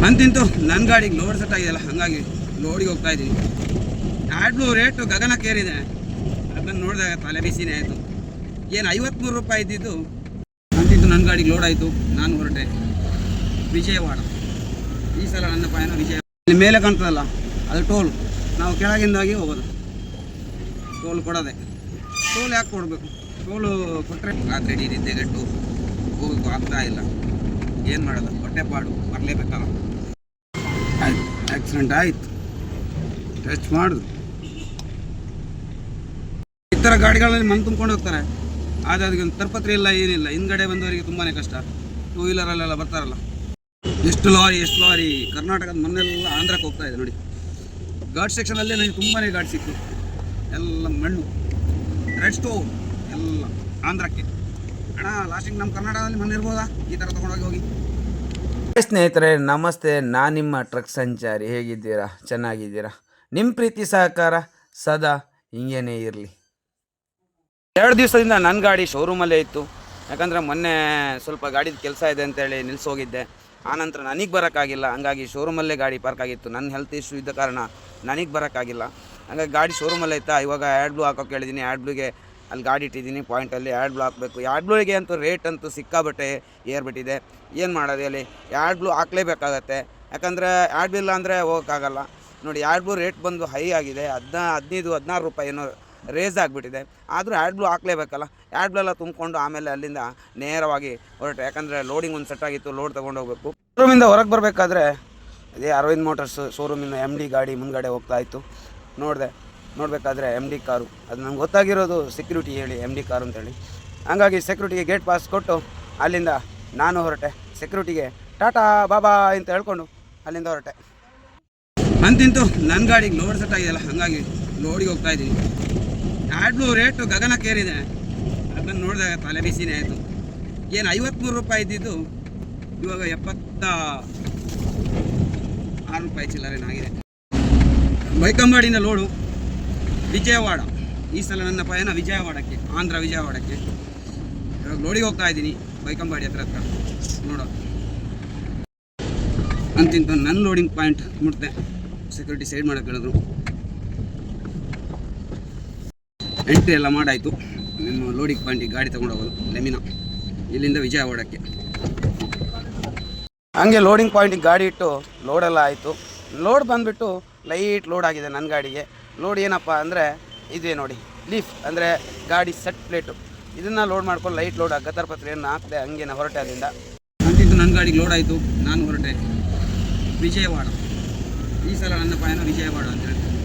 ಅಂತಿಂತು ನನ್ನ ಗಾಡಿಗೆ load set ಆಗಿದೆಯಲ್ಲ, ಹಾಗಾಗಿ ಲೋಡಿಗೆ ಹೋಗ್ತಾ ಇದ್ದೀನಿ. ಆ್ಯಡ್ಬ್ಲೂ ರೇಟು ಗಗನಕ್ಕೇರಿದೆ. ಅದನ್ನು ನೋಡಿದಾಗ ತಲೆ ಬಿಸಿನೇ ಆಯಿತು. ಏನು 53 ರೂಪಾಯಿ ಇದ್ದಿದ್ದು ಅಂತಿಂತು ನನ್ನ ಗಾಡಿಗೆ ಲೋಡ್ ಆಯಿತು. ನಾನು ಹೊರಟೆ ವಿಜಯವಾಡ. ಈ ಸಲ ನನ್ನ ಪಯಣ ವಿಜಯವಾಡ. ಇಲ್ಲಿ ಮೇಲೆ ಕಾಣ್ತದಲ್ಲ ಅದು ಟೋಲ್. ನಾವು ಕೆಳಗಿಂದಾಗಿ ಹೋಗೋದು. ಟೋಲ್ ಕೊಡೋದೆ. ಟೋಲ್ ಯಾಕೆ ಕೊಡಬೇಕು? ಟೋಲು ಕೊಟ್ಟರೆ ರಾತ್ರಿ ನಿದ್ದೆಗೆಟ್ಟು ಹೋಗೋದು ಆಗ್ತಾ ಇಲ್ಲ. ಏನು ಮಾಡೋದು? ಹೊಟ್ಟೆಪಾಡು ಬರಲೇಬೇಕಲ್ಲ. ಆಯ್ತು, ಆಕ್ಸಿಡೆಂಟ್ ಆಯಿತು. ಟೆಸ್ಟ್ ಮಾಡಿದ್ರು. ಈ ಥರ ಗಾಡಿಗಳಲ್ಲಿ ಮಣ್ಣು ತುಂಬ್ಕೊಂಡು ಹೋಗ್ತಾರೆ. ಆದರೆ ಅದಕ್ಕೆ ಒಂದು ತರಪತ್ರಿ ಇಲ್ಲ, ಏನಿಲ್ಲ. ಹಿಂದ್ಗಡೆ ಬಂದವರಿಗೆ ತುಂಬಾ ಕಷ್ಟ. ಟೂ ವೀಲರಲ್ಲೆಲ್ಲ ಬರ್ತಾರಲ್ಲ, ಎಷ್ಟು ಲಾರಿ ಕರ್ನಾಟಕದ ಮಣ್ಣೆಲ್ಲ ಆಂಧ್ರಕ್ಕೆ ಹೋಗ್ತಾ ಇದೆ ನೋಡಿ. ಘಾಟ್ ಸೆಕ್ಷನಲ್ಲೇ ನನಗೆ ತುಂಬಾ ಘಾಟ್ ಸಿಕ್ತು. ಎಲ್ಲ ಮಣ್ಣು, ರೆಡ್ ಸ್ಟೋನ್ ಎಲ್ಲ ಆಂಧ್ರಕ್ಕೆ. ಅಣ್ಣ ಲಾಸ್ಟಿಗೆ ನಮ್ಮ ಕರ್ನಾಟಕದಲ್ಲಿ ಮಣ್ಣು ಇರ್ಬೋದಾ? ಈ ಥರ ತೊಗೊಂಡೋಗಿ ಹೋಗಿ. ಸ್ನೇಹಿತರೆ ನಮಸ್ತೆ, ನಾನು ನಿಮ್ಮ ಟ್ರಕ್ ಸಂಚಾರಿ. ಹೇಗಿದ್ದೀರಾ? ಚೆನ್ನಾಗಿದ್ದೀರಾ? ನಿಮ್ಮ ಪ್ರೀತಿ ಸಹಕಾರ ಸದಾ ಹಿಂಗೇನೇ ಇರಲಿ. 2 ದಿವಸದಿಂದ ನನ್ನ ಗಾಡಿ ಶೋರೂಮಲ್ಲೇ ಇತ್ತು. ಯಾಕಂದರೆ ಮೊನ್ನೆ ಸ್ವಲ್ಪ ಗಾಡಿದ ಕೆಲಸ ಇದೆ ಅಂತೇಳಿ ನಿಲ್ಲಿಸೋಗಿದ್ದೆ. ಆನಂತರ ನನಗೆ ಬರೋಕ್ಕಾಗಿಲ್ಲ. ಹಂಗಾಗಿ ಶೋರೂಮಲ್ಲೇ ಗಾಡಿ ಪಾರ್ಕ್ ಆಗಿತ್ತು. ನನ್ನ ಹೆಲ್ತ್ ಇಶ್ಯೂ ಇದ್ದ ಕಾರಣ ನನಗೆ ಬರೋಕ್ಕಾಗಿಲ್ಲ. ಹಂಗಾಗಿ ಗಾಡಿ ಶೋರೂಮಲ್ಲೇ ಇತ್ತು. ಇವಾಗ ಆ್ಯಡ್ಬ್ಲೂ ಹಾಕೋಕೆ ಹೇಳಿದ್ದೀನಿ. ಆ್ಯಡ್ಬ್ಲೂಗೆ ಅಲ್ಲಿ ಗಾಡಿ ಇಟ್ಟಿದ್ದೀನಿ ಪಾಯಿಂಟಲ್ಲಿ. ಆ್ಯಡ್ಬ್ಲೂ ಹಾಕಬೇಕು. ಆ್ಯಡ್ಬ್ಲೂಗೆ ಅಂತೂ ರೇಟ್ ಅಂತೂ ಸಿಕ್ಕಾಬಟ್ಟೆ ಏರ್ಬಿಟ್ಟಿದೆ. ಏನು ಮಾಡೋದು ಹೇಳಿ? ಆ್ಯಡ್ಬ್ಲೂ ಹಾಕಲೇಬೇಕಾಗತ್ತೆ. ಯಾಕಂದರೆ ಆ್ಯಡ್ಬ್ಲೂ ಇಲ್ಲ ಅಂದರೆ ಹೋಗೋಕ್ಕಾಗಲ್ಲ ನೋಡಿ. ಆ್ಯಡ್ಬ್ಲೂ ರೇಟ್ ಬಂದು ಹೈ ಆಗಿದೆ. 15-16 ರೂಪಾಯಿ ಏನೋ ರೇಸ್ ಆಗಿಬಿಟ್ಟಿದೆ. ಆದರೂ ಆ್ಯಡ್ಬ್ಲೂ ಹಾಕಲೇಬೇಕಲ್ಲ. ಆ್ಯಡ್ಬ್ಲೂ ಎಲ್ಲ ತುಂಬಿಕೊಂಡು ಆಮೇಲೆ ಅಲ್ಲಿಂದ ನೇರವಾಗಿ ಹೊರಟೆ. ಯಾಕಂದರೆ ಲೋಡಿಂಗ್ ಒಂದು ಸೆಟ್ ಆಗಿತ್ತು, ಲೋಡ್ ತೊಗೊಂಡು ಹೋಗಬೇಕು. ಶೋರೂಮಿಂದ ಹೊರಗೆ ಬರಬೇಕಾದ್ರೆ ಇದೇ ಅರವಿಂದ್ ಮೋಟರ್ಸ್ ಶೋರೂಮಿಂದ MD ಗಾಡಿ ಮುಂದ್ಗಡೆ ಹೋಗ್ತಾ ಇತ್ತು. ನೋಡಬೇಕಾದ್ರೆ MD ಕಾರು. ಅದು ನಂಗೆ ಗೊತ್ತಾಗಿರೋದು ಸೆಕ್ಯೂರಿಟಿ ಹೇಳಿ MD ಕಾರು ಅಂತೇಳಿ. ಹಂಗಾಗಿ ಸೆಕ್ಯೂರಿಟಿಗೆ ಗೇಟ್ ಪಾಸ್ ಕೊಟ್ಟು ಅಲ್ಲಿಂದ ನಾನು ಹೊರಟೆ. ಸೆಕ್ಯೂರಿಟಿಗೆ ಟಾಟಾ ಬಾಬಾ ಅಂತ ಹೇಳ್ಕೊಂಡು ಅಲ್ಲಿಂದ ಹೊರಟೆ. ಅಂತಿಂತು ನನ್ನ ಗಾಡಿಗೆ ಲೋಡ್ ಸೆಟ್ ಆಗಿದೆಯಲ್ಲ, ಹಾಗಾಗಿ ಲೋಡಿಗೆ ಹೋಗ್ತಾ ಇದ್ದೀನಿ. ಆ್ಯಡ್ಬ್ಲೂ ರೇಟು ಗಗನಕ್ಕೇರಿದೆ. ಅದನ್ನು ನೋಡಿದಾಗ ತಲೆ ಬಿಸಿನೇ ಆಯಿತು. ಏನು 53 ರೂಪಾಯಿ ಇದ್ದಿದ್ದು ಇವಾಗ 76 ರೂಪಾಯಿ ಚಿಲ್ಲರೇನಾಗಿದೆ. ಬೈಕಂಬಾಡಿನ ಲೋಡು ವಿಜಯವಾಡ. ಈ ಸಲ ನನ್ನ ಪಯಣ ವಿಜಯವಾಡಕ್ಕೆ, ಆಂಧ್ರ ವಿಜಯವಾಡಕ್ಕೆ. ಇವಾಗ ಲೋಡಿಗೆ ಹೋಗ್ತಾ ಇದ್ದೀನಿ ಬೈಕಂಬಾಡಿ ಹತ್ರ ನೋಡೋ. ಅಂತಿಂತ ನನ್ನ ಲೋಡಿಂಗ್ ಪಾಯಿಂಟ್ ಮುಟ್ದೆ. ಸೆಕ್ಯೂರಿಟಿ ಸೈಡ್ ಮಾಡೋಕ್ಕೆ ಹೇಳಿದ್ರು. ಎಂಟ್ರಿ ಎಲ್ಲ ಮಾಡಾಯಿತು. ನಿಮ್ಮ ಲೋಡಿಂಗ್ ಪಾಯಿಂಟಿಗೆ ಗಾಡಿ ತೊಗೊಂಡು ಹೋಗೋದು ಲೆಮಿನಾ, ಇಲ್ಲಿಂದ ವಿಜಯವಾಡಕ್ಕೆ. ಹಂಗೆ ಲೋಡಿಂಗ್ ಪಾಯಿಂಟಿಗೆ ಗಾಡಿ ಇಟ್ಟು ಲೋಡೆಲ್ಲ ಆಯಿತು. ಲೋಡ್ ಬಂದುಬಿಟ್ಟು ಲೈಟ್ ಲೋಡ್ ಆಗಿದೆ ನನ್ನ ಗಾಡಿಗೆ. ಲೋಡ್ ಏನಪ್ಪ ಅಂದರೆ ಇದೇ ನೋಡಿ, ಲೀಫ್ ಅಂದರೆ ಗಾಡಿ ಸೆಟ್ ಪ್ಲೇಟು. ಇದನ್ನು ಲೋಡ್ ಮಾಡ್ಕೊಂಡು ಲೈಟ್ ಲೋಡ್ ಗತ್ತರಪತ್ರೆಯನ್ನು ಹಾಕಿದೆ. ಹಂಗೆ ಹೊರಟೆ ಅಲ್ಲಿಂದ. ಅಂತಿಂತು ನನ್ನ ಗಾಡಿಗೆ ಲೋಡ್ ಆಯಿತು. ನಾನು ಹೊರಟೆ ವಿಜಯವಾಡ. ಈ ಸಲ ನನ್ನ ಪಯಣ ವಿಜಯವಾಡ ಅಂತ ಹೇಳ್ತೀನಿ.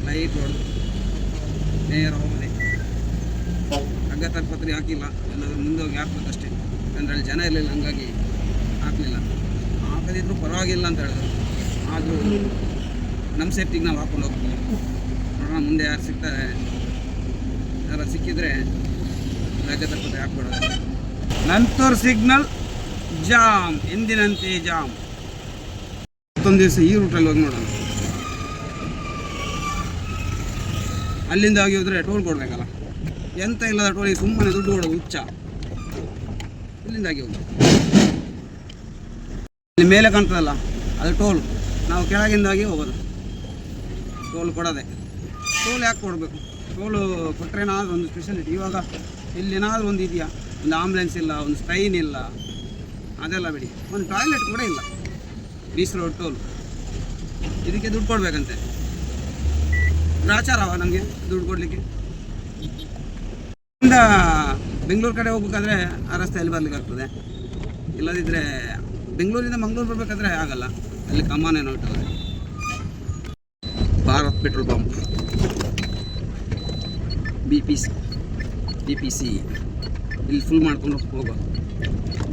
ಲೈಟ್ ಲೋಡ್ ನೇರ ಹೋಗದೆ. ಗತ್ತರಪತ್ರೆ ಹಾಕಿಲ್ಲ, ಎಲ್ಲಾದರೂ ಮುಂದೆ ಹೋಗಿ ಹಾಕ್ಬೇಕಷ್ಟೇ. ಯಾಕಂದರೆ ಅಲ್ಲಿ ಜನ ಇರಲಿಲ್ಲ, ಹಂಗಾಗಿ ಹಾಕಲಿಲ್ಲ. ಹಾಕದಿದ್ರೂ ಪರವಾಗಿಲ್ಲ ಅಂತ ಹೇಳಿದ್ರು. ಆದರೂ ನಮ್ಮ ಸೇಫ್ಟಿಗೆ ನಾವು ಹಾಕ್ಕೊಂಡು ಹೋಗ್ತೀವಿ. ನೋಡೋಣ ಮುಂದೆ ಯಾರು ಸಿಗ್ತಾರೆ. ಯಾರು ಸಿಕ್ಕಿದರೆ ಗತ್ತರಪತ್ರೆ ಹಾಕ್ಬಿಡೋದು. ನಂತರ ಸಿಗ್ನಲ್ ಜಾಮ್, ಎಂದಿನಂತೆ ಜಾಮ್. ಮತ್ತೊಂದು ದಿವಸ ಈ ರೂಟಲ್ಲಿ ಹೋಗಿ ನೋಡೋಣ. ಅಲ್ಲಿಂದ ಹೋಗಿ ಹೋದರೆ ಟೋಲ್ ಕೊಡಬೇಕಲ್ಲ. ಎಂತ ಇಲ್ಲದ ಟೋಲಿಗೆ ಸುಮ್ಮನೆ ದುಡ್ಡು ಕೊಡೋದು ಹುಚ್ಚ. ಇಲ್ಲಿಂದಾಗಿ ಹೋಗಿ ಇಲ್ಲಿ ಮೇಲೆ ಕಾಣ್ತದಲ್ಲ ಅದು ಟೋಲ್. ನಾವು ಕೆಳಗಿಂದಾಗಿ ಹೋಗೋದು. ಟೋಲ್ ಕೊಡೋದೆ. ಟೋಲ್ ಯಾಕೆ ಕೊಡಬೇಕು? ಟೋಲು ಕೊಟ್ಟರೇನಾದ್ರೂ ಒಂದು ಸ್ಪೆಷಾಲಿಟಿ. ಇವಾಗ ಇಲ್ಲೇನಾದರೂ ಒಂದು ಇದೆಯಾ? ಒಂದು ಆಂಬುಲೆನ್ಸ್ ಇಲ್ಲ, ಒಂದು ಟ್ರೈನ್ ಇಲ್ಲ, ಅದೆಲ್ಲ ಬಿಡಿ. ಒಂದು ಟಾಯ್ಲೆಟ್ ಕೂಡ ಇಲ್ಲ. Beach road toll. ಇದಕ್ಕೆ ದುಡ್ಡು ಕೊಡಬೇಕಂತೆ. ಗ್ರಾಚಾರವ ನಮಗೆ ದುಡ್ಡು ಕೊಡಲಿಕ್ಕೆ. ಇಂದ ಬೆಂಗಳೂರು ಕಡೆ ಹೋಗ್ಬೇಕಾದ್ರೆ ಆ ರಸ್ತೆಯಲ್ಲಿ ಬರ್ಲಿಕ್ಕೆ ಆಗ್ತದೆ. ಇಲ್ಲದಿದ್ದರೆ ಬೆಂಗಳೂರಿಂದ ಮಂಗಳೂರು ಬರಬೇಕಾದ್ರೆ ಆಗಲ್ಲ. ಅಲ್ಲಿ ಕಮಾನೇನೋ ಇಟ್ಟವ್ರೆ. ಭಾರತ್ ಪೆಟ್ರೋಲ್ ಪಂಪ್, BPC ಇಲ್ಲಿ ಫುಲ್ ಮಾಡ್ಕೊಂಡು ಹೋಗೋ.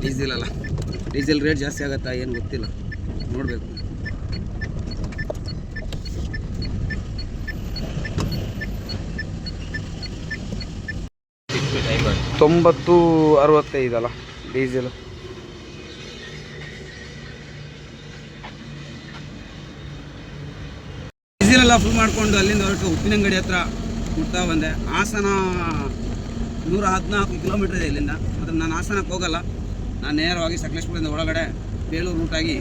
ಡೀಸೆಲ್ ಅಲ್ಲ, ಡೀಸೆಲ್ ರೇಟ್ ಜಾಸ್ತಿ ಆಗುತ್ತಾ ಏನು ಗೊತ್ತಿಲ್ಲ, ನೋಡಬೇಕು. $90-65 ಡೀಸೆಲ್. ಡೀಸೆಲೆಲ್ಲ ಫುಲ್ ಮಾಡಿಕೊಂಡು ಅಲ್ಲಿಂದ ಹೊರಟು ಉಪ್ಪಿನಂಗಡಿ ಹತ್ರ ಮುಟ್ತಾ ಬಂದೆ. ಹಾಸನ 114 ಕಿಲೋಮೀಟರ್ ಇದೆ ಇಲ್ಲಿಂದ. ಆದರೆ ನಾನು ಹಾಸನಕ್ಕೆ ಹೋಗಲ್ಲ. ನಾನು ನೇರವಾಗಿ ಸಕಲೇಶ್ಪುರದಿಂದ ಒಳಗಡೆ ಬೇಲೂರು ರೂಟಾಗಿ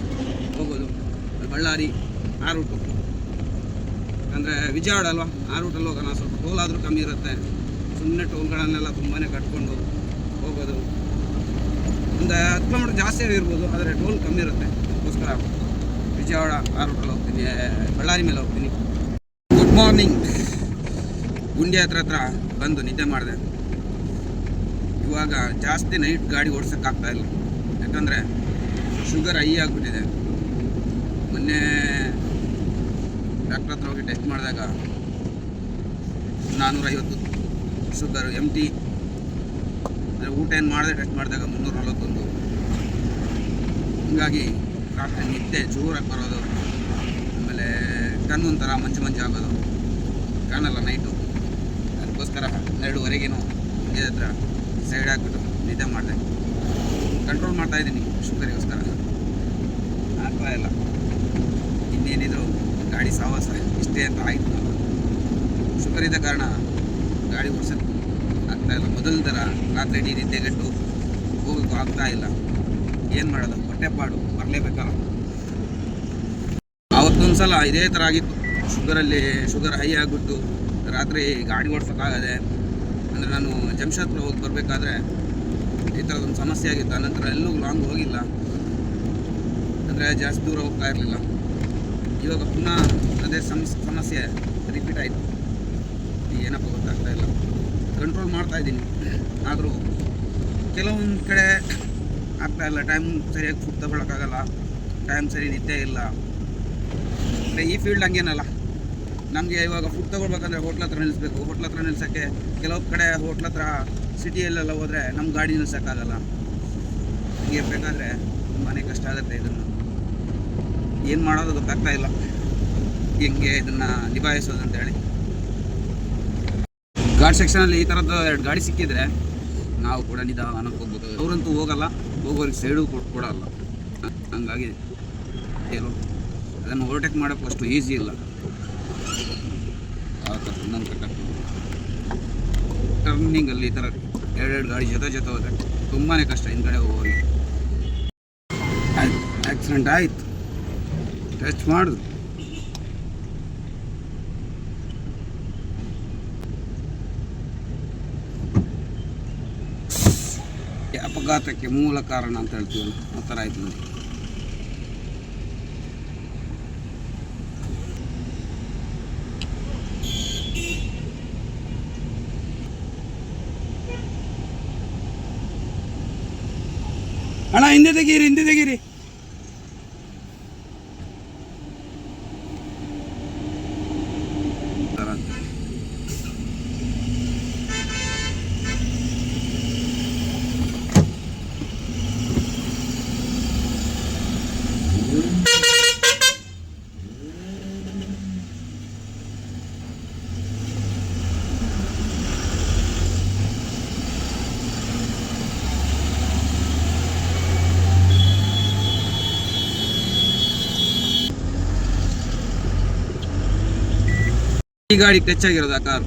ಹೋಗೋದು, ಬಳ್ಳಾರಿ ಆ ರೂಟು. ಅಂದರೆ ವಿಜಯವಾಡ ಅಲ್ವಾ, ಆ ರೂಟಲ್ಲಿ ಹೋಗೋಣ. ಸ್ವಲ್ಪ ಟೋಲ್ ಆದರೂ ಕಮ್ಮಿ ಇರುತ್ತೆ. ಸುಮ್ಮನೆ ಟೋಲ್ಗಳನ್ನೆಲ್ಲ ತುಂಬಾ ಕಟ್ಕೊಂಡು ಹೋಗೋದು. ಒಂದು 10 ಕಿಲೋಮೀಟ್ರ್ ಜಾಸ್ತಿ ಇರ್ಬೋದು, ಆದರೆ ಟೋಲ್ ಕಮ್ಮಿ ಇರುತ್ತೆ. ಅದಕ್ಕೋಸ್ಕರ ವಿಜಯವಾಡ ಆ ರೂಟಲ್ಲಿ ಹೋಗ್ತೀನಿ, ಬಳ್ಳಾರಿ ಮೇಲೆ ಹೋಗ್ತೀನಿ. Good morning. ಗುಂಡಿ ಹತ್ರ ಬಂದು ನಿದ್ದೆ ಮಾಡಿದೆ. ಇವಾಗ ಜಾಸ್ತಿ ನೈಟ್ ಗಾಡಿ ಓಡಿಸೋಕ್ಕಾಗ್ತಾಯಿಲ್ಲ, ಯಾಕಂದರೆ ಶುಗರ್ ಹೈ ಆಗಿಬಿಟ್ಟಿದೆ. ಮೊನ್ನೆ ಡಾಕ್ಟ್ರ್ ಹತ್ರ ಹೋಗಿ ಟೆಸ್ಟ್ ಮಾಡಿದಾಗ 450 ಶುಗರು MT. ಅಂದರೆ ಊಟ ಏನು ಮಾಡಿದೆ ಟೆಸ್ಟ್ ಮಾಡಿದಾಗ 341. ಹೀಗಾಗಿ ರಾತ್ರಿ ನಿದ್ದೆ ಜೋರಾಗಿ ಬರೋದು, ಆಮೇಲೆ ಕಣ್ಣು ಒಂಥರ ಮಂಜು ಆಗೋದು, ಕಾಣಲ್ಲ ನೈಟು. ಅದಕ್ಕೋಸ್ಕರ 2:30ಗೇನೋ ನಿದ್ದೆ ಹತ್ರ ಸೈಡ್ ಹಾಕ್ಬಿಟ್ಟು ನಿದ್ದೆ ಮಾಡಿದೆ. ಕಂಟ್ರೋಲ್ ಮಾಡ್ತಾಯಿದ್ದೀನಿ ಶುಗರಿಗೋಸ್ಕರ, ಆಗ್ತಾ ಇಲ್ಲ. ಇನ್ನೇನಿದ್ರು ಗಾಡಿ ಸಾವಾಸ ಇಷ್ಟೇ ಅಂತ ಆಯಿತು. ಶುಗರ್ ಇದ್ದ ಕಾರಣ ಗಾಡಿ ಓಡಿಸೋದು ಆಗ್ತಾಯಿಲ್ಲ. ಮೊದಲ ಥರ ರಾತ್ರಿ ಇಡೀ ನಿದ್ದೆಗೆಟ್ಟು ಹೋಗೋಕ್ಕೂ ಆಗ್ತಾ ಇಲ್ಲ. ಏನು ಮಾಡೋದು, ಹೊಟ್ಟೆಪಾಡು ಬರಲೇಬೇಕಲ್ಲ. ಆವತ್ತೊಂದು ಸಲ ಇದೇ ಥರ ಆಗಿತ್ತು. ಶುಗರ್ ಹೈ ಆಗಿಬಿಟ್ಟು ರಾತ್ರಿ ಗಾಡಿ ಓಡಿಸೋಕ್ಕಾಗದೆ. ಅಂದರೆ ನಾನು ಜಮ್ಷಾದ್ಪುರ ಹೋಗಿ ಬರಬೇಕಾದ್ರೆ ಈ ಥರದೊಂದು ಸಮಸ್ಯೆ ಆಗಿತ್ತು. ಆನಂತರ ಎಲ್ಲೂ ಲಾಂಗ್ ಹೋಗಿಲ್ಲ, ಅಂದರೆ ಜಾಸ್ತಿ ದೂರ ಹೋಗ್ತಾ ಇರಲಿಲ್ಲ. ಇವಾಗ ಪುನಃ ಅದೇ ಸಮಸ್ಯೆ ರಿಪೀಟ್ ಆಯಿತು. ಏನಪ್ಪ ಗೊತ್ತಾಗ್ತಾ ಇಲ್ಲ. ಕಂಟ್ರೋಲ್ ಮಾಡ್ತಾಯಿದ್ದೀನಿ, ಆದರೂ ಕೆಲವೊಂದು ಕಡೆ ಆಗ್ತಾಯಿಲ್ಲ. ಟೈಮ್ ಸರಿಯಾಗಿ ಫುಡ್ ತಗೊಳಕ್ಕಾಗಲ್ಲ, ಟೈಮ್ ಸರಿ ನಿದ್ದೆ ಇಲ್ಲ. ಈ ಫೀಲ್ಡ್ ಹಂಗೇನಲ್ಲ, ನಮಗೆ ಇವಾಗ ಫುಡ್ ತೊಗೊಳ್ಬೇಕಂದ್ರೆ ಹೋಟ್ಲ್ ಹತ್ರ ನಿಲ್ಲಿಸ್ಬೇಕು. ಹೋಟ್ಲ್ ಹತ್ರ ನಿಲ್ಸೋಕ್ಕೆ ಕೆಲವು ಕಡೆ ಹೋಟ್ಲ್ ಹತ್ರ ಸಿಟಿಯಲ್ಲೆಲ್ಲ ಹೋದರೆ ನಮ್ಮ ಗಾಡಿ ನಿಲ್ಸೋಕ್ಕಾಗಲ್ಲ. ಹೀಗೆ ಬೇಕಾದರೆ ತುಂಬಾ ಕಷ್ಟ ಆಗುತ್ತೆ. ಇದನ್ನು ಏನು ಮಾಡೋದು ಗೊತ್ತಾಗ್ತಾ ಇಲ್ಲ, ಹೆಂಗೆ ಇದನ್ನು ನಿಭಾಯಿಸೋದು ಅಂತೇಳಿ. ಘಾಟ್ ಸೆಕ್ಷನಲ್ಲಿ ಈ ಥರದ್ದು 2 ಗಾಡಿ ಸಿಕ್ಕಿದ್ರೆ ನಾವು ಕೂಡ ನಿಧಾನಕ್ಕೆ ಹೋಗ್ಬೋದು. ಅವರಂತೂ ಹೋಗಲ್ಲ, ಹೋಗೋರಿಗೆ ಸೈಡು ಕೊಡಲ್ಲ. ಹಂಗಾಗಿ ಏನು ಅದನ್ನು ಓವರ್ಟೇಕ್ ಮಾಡೋಕ್ಕೂ ಅಷ್ಟು ಈಸಿ ಇಲ್ಲ. ಆ ಥರ ಇನ್ನೊಂದು ಟರ್ನಿಂಗಲ್ಲಿ ಈ ಥರ 2 ಗಾಡಿ ಜೊತೆ ಹೋದರೆ ತುಂಬಾ ಕಷ್ಟ. ಹಿಂದ್ಗಡೆ ಹೋಗೋರಿಗೆ ಆಕ್ಸಿಡೆಂಟ್ ಆಯಿತು, ಟಚ್ ಮಾಡಿದ್ರು. ಅಪಘಾತಕ್ಕೆ ಮೂಲ ಕಾರಣ ಅಂತ ಹೇಳ್ತೀವಲ್ಲ, ಆ ಥರ ಆಯ್ತು ನೋಡಿ. ಅಣ್ಣ ಹಿಂದೆ ತೆಗೀರಿ. ಈ ಗಾಡಿ ಟಚ್ ಆಗಿರೋದು ಆ ಕಾರು.